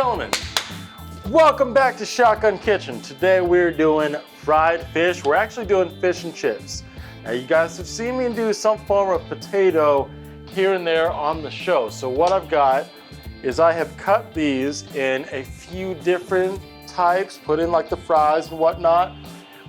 gentlemen, welcome back to Shotgun Kitchen. Today we're doing fried fish. We're actually doing fish and chips. Now you guys have seen me do some form of potato here and there on the show. So what I've got is I have cut these in a few different types, put in like the fries and whatnot.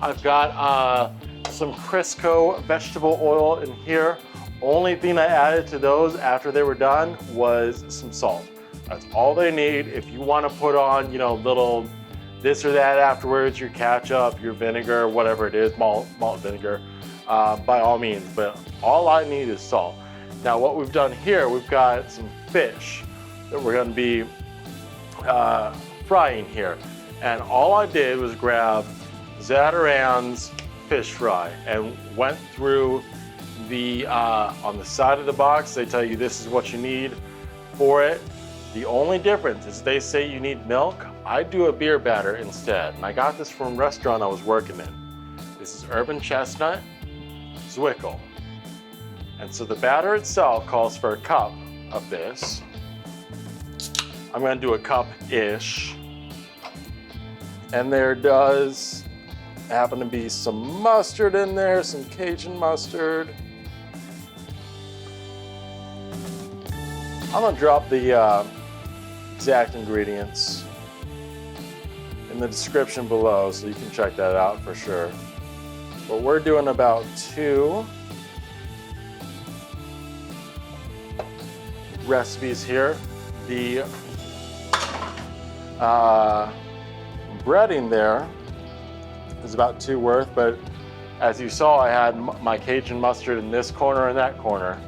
I've got some Crisco vegetable oil in here. Only thing I added to those after they were done was some salt. That's all they need. If you want to put on, you know, little this or that afterwards, your ketchup, your vinegar, whatever it is, malt vinegar, by all means. But all I need is salt. Now what we've done here, we've got some fish that we're going to be frying here. And all I did was grab Zatarain's fish fry and went through the, on the side of the box, they tell you this is what you need for it. The only difference is they say you need milk. I do a beer batter instead. And I got this from a restaurant I was working in. This is Urban Chestnut Zwickle. And so the batter itself calls for a cup of this. I'm gonna do a cup-ish. And there does happen to be some mustard in there, some Cajun mustard. I'm gonna drop the exact ingredients in the description below so you can check that out for sure. But we're doing about 2 recipes here. The breading there is about 2 worth, but as you saw, I had my Cajun mustard in this corner and that corner.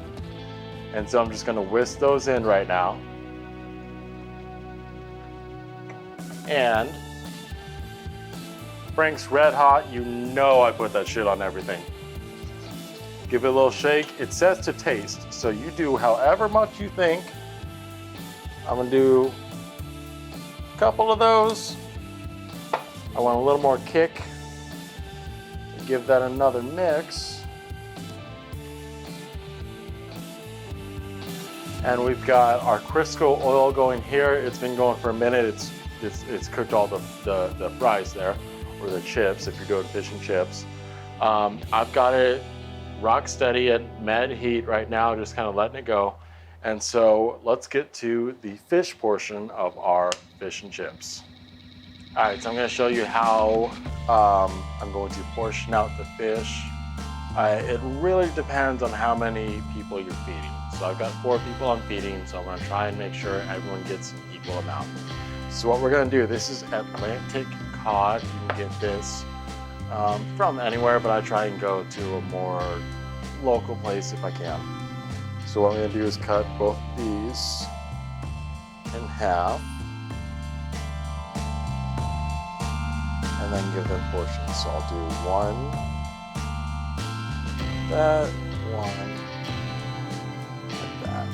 And so I'm just gonna whisk those in right now. And Frank's Red Hot, you know I put that shit on everything. Give it a little shake. It says to taste, so you do however much you think. I'm gonna do a couple of those. I want a little more kick. Give that another mix. And we've got our Crisco oil going here. It's been going for a minute. It's cooked all the fries there, or the chips if you're doing fish and chips. I've got it rock steady at med heat right now, just kind of letting it go. And so let's get to the fish portion of our fish and chips. All right, so I'm going to show you how I'm going to portion out the fish. It really depends on how many people you're feeding. So I've got 4 people I'm feeding, so I'm going to try and make sure everyone gets an equal amount. So what we're going to do, this is Atlantic Cod. You can get this from anywhere, but I try and go to a more local place if I can. So what I'm going to do is cut both these in half. And then give them portions. So I'll do 1, that, 1, like that.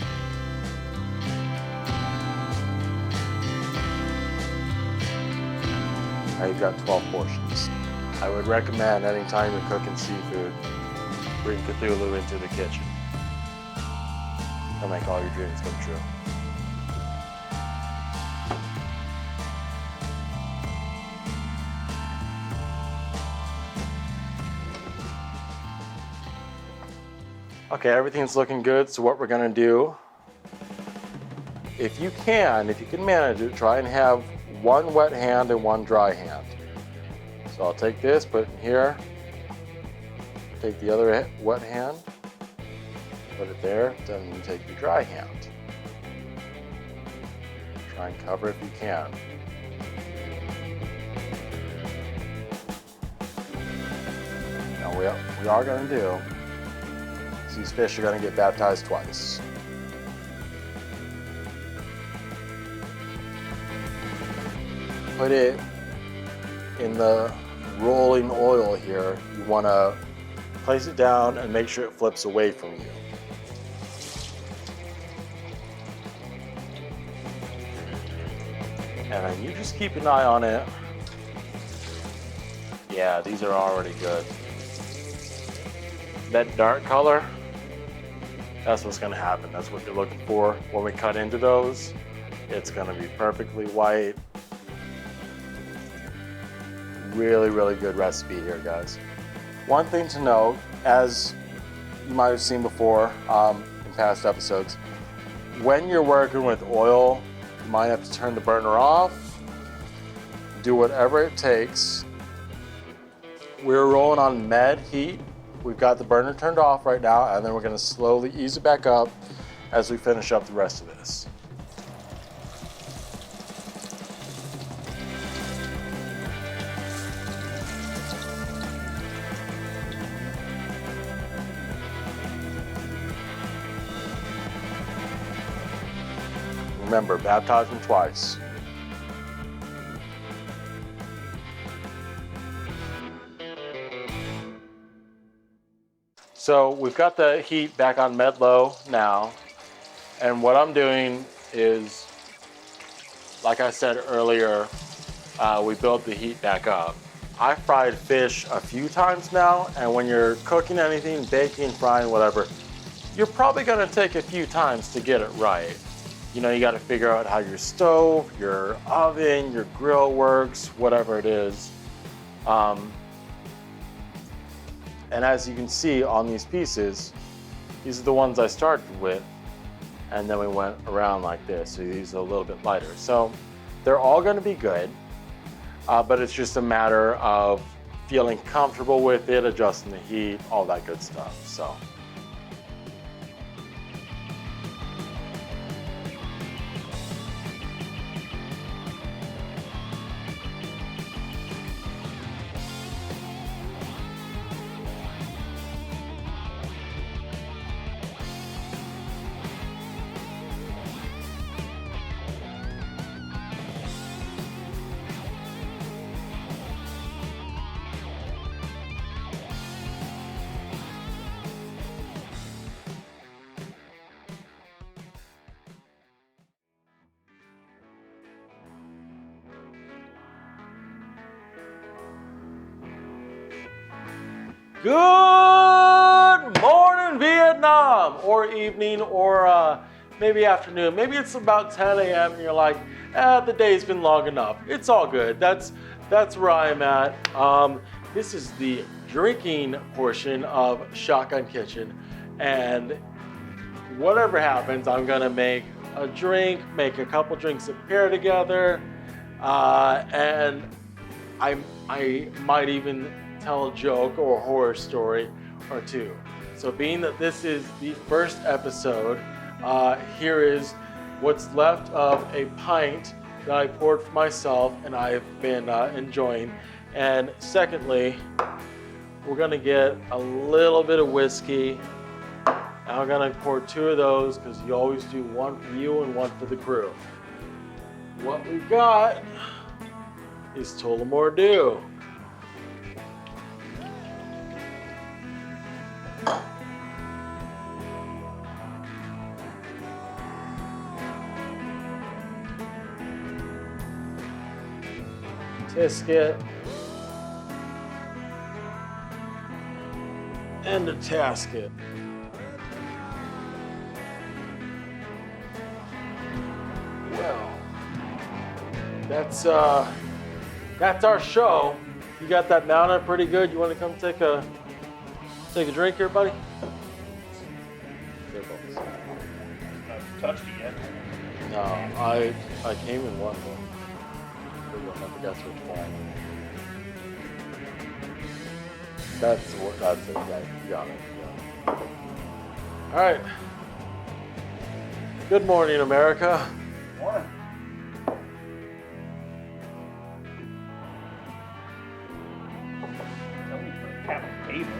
Now you've got 12 portions. I would recommend anytime you're cooking seafood, bring Cthulhu into the kitchen. He'll make all your dreams come true. Okay, everything's looking good, so what we're gonna do, if you can manage it, try and have 1 wet hand and 1 dry hand. So I'll take this, put it in here, take the other wet hand, put it there, then you take your dry hand. Try and cover if you can. Now we are gonna do, these fish are going to get baptized twice. Put it in the rolling oil here. You want to place it down and make sure it flips away from you. And then you just keep an eye on it. Yeah, these are already good. That dark color, that's what's gonna happen. That's what you're looking for when we cut into those. It's gonna be perfectly white. Really, really good recipe here, guys. One thing to note, as you might have seen before in past episodes, when you're working with oil, you might have to turn the burner off, do whatever it takes. We're rolling on med heat. We've got the burner turned off right now, and then we're gonna slowly ease it back up as we finish up the rest of this. Remember, baptize them twice. So we've got the heat back on med low now, and what I'm doing is, like I said earlier, we built the heat back up. I fried fish a few times now, and when you're cooking anything, baking, frying, whatever, you're probably gonna take a few times to get it right. You know, you gotta figure out how your stove, your oven, your grill works, whatever it is. And as you can see on these pieces, these are the ones I started with, and then we went around like this. So these are a little bit lighter. So they're all gonna be good, but it's just a matter of feeling comfortable with it, adjusting the heat, all that good stuff, so. Good morning, Vietnam, or evening, or maybe afternoon. Maybe it's about 10 a.m. and you're like, the day's been long enough. It's all good. That's where I'm at. This is the drinking portion of Shotgun Kitchen, and whatever happens, I'm gonna make a drink, make a couple drinks that pair together, and I might even tell a joke or a horror story or two. So being that this is the first episode, here is what's left of a pint that I poured for myself and I've been enjoying. And secondly, we're gonna get a little bit of whiskey. And I'm gonna pour 2 of those because you always do one for you and one for the crew. What we've got is Tullamore Dew. Tisket and a tasket. Well, that's our show. You got that mounted pretty good. You want to come take a drink here, buddy? Touched it yet? No, I came in one. I forgot which one. That's it. Yeah, you got it. Yeah. All right. Good morning, America. Morning. Tell me for a cat on the table.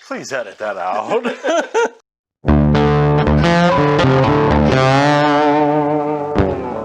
Please edit that out.